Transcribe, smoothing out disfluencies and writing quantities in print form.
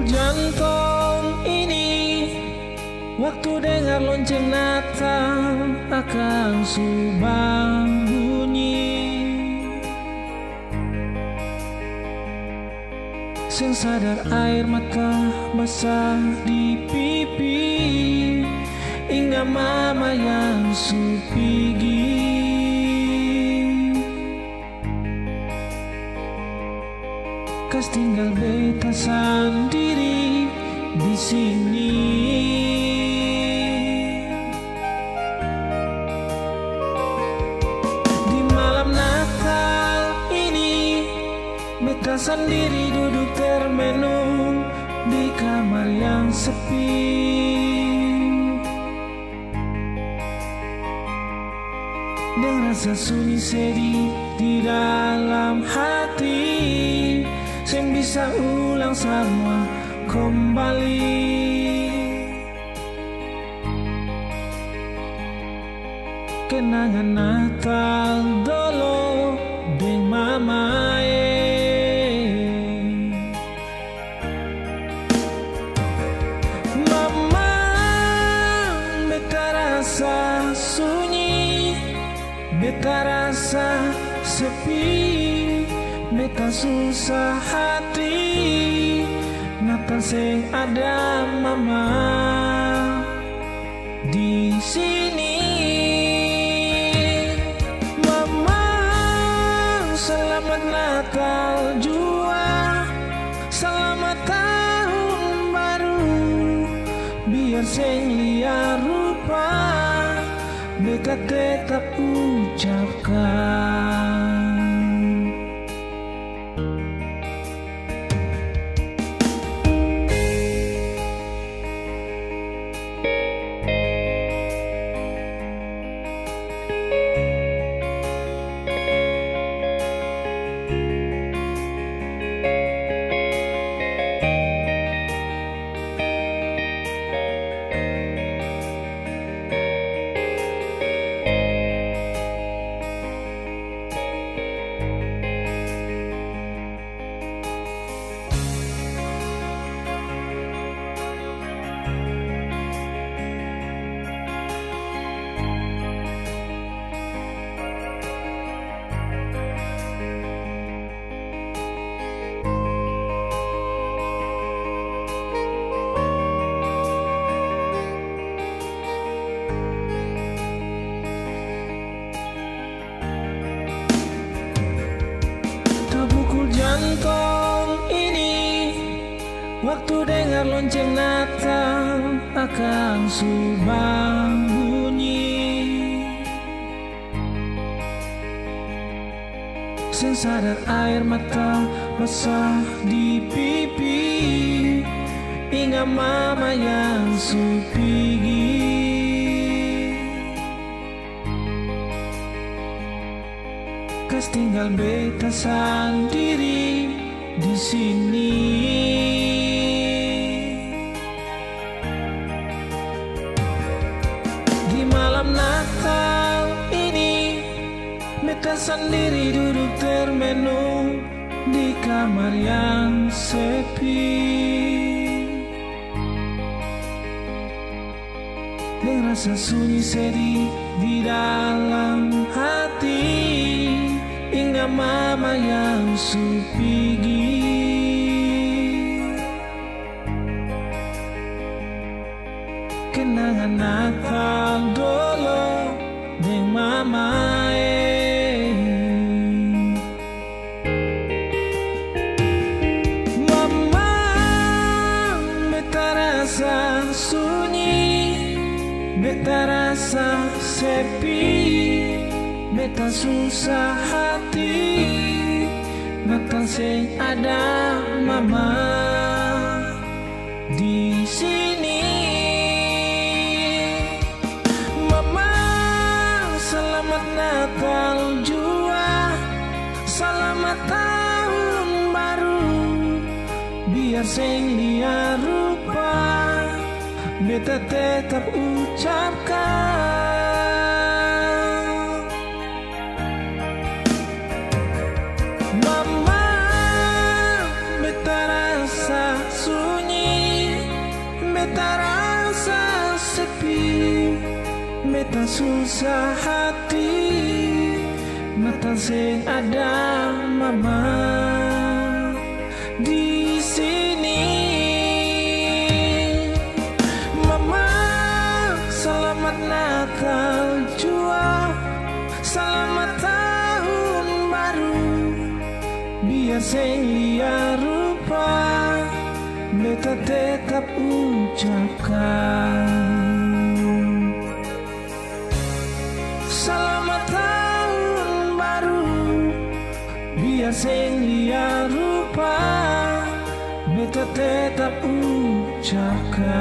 Jantung ini, waktu dengar lonceng Natal akan subang bunyi. Sing sadar air mata basah di pipi, hingga mama yang supigi. Kas tinggal beta sendiri di sini. Di malam Natal ini, beta sendiri duduk termenung di kamar yang sepi. Dengan rasa sunyi sedih di dalam hati, sing bisa ulang semua kembali. Kenangan Natal dulu deng mama Mama, beta rasa sunyi, beta rasa sepi, beta susah hati, Natal sing ada mama di sini. Mama, selamat Natal jua, selamat tahun baru. Biar sing liar rupa, beta tetap ucapkan. Jantung ini, waktu dengar lonceng Natal akan subang bunyi. Sing sadar air mata basah di pipi, hingga mama yang supigi. Kas tinggal beta sendiri di sini. Di malam Natal ini, beta sendiri duduk termenung di kamar yang sepi. Dengan rasa sunyi sedih di dalam hati, hingga mama yang supigi. Kenangan Natal dulu deng mama Mama, beta beta rasa sepi, beta susah hati. Natal sing ada mama di sini. Mama, selamat Natal jua, selamat tahun baru. Biar sing liar rupa, beta tetap ucapkan. Mama, beta rasa sunyi, beta rasa sepi, beta susah hati. Natal sing ada mama di sini. Mama, selamat Natal jua, selamat tahun baru. Biar sing liar rupa, beta tetap ucapkan. Selamat tahun baru. Biar sing liar rupa, beta tetap ucapkan.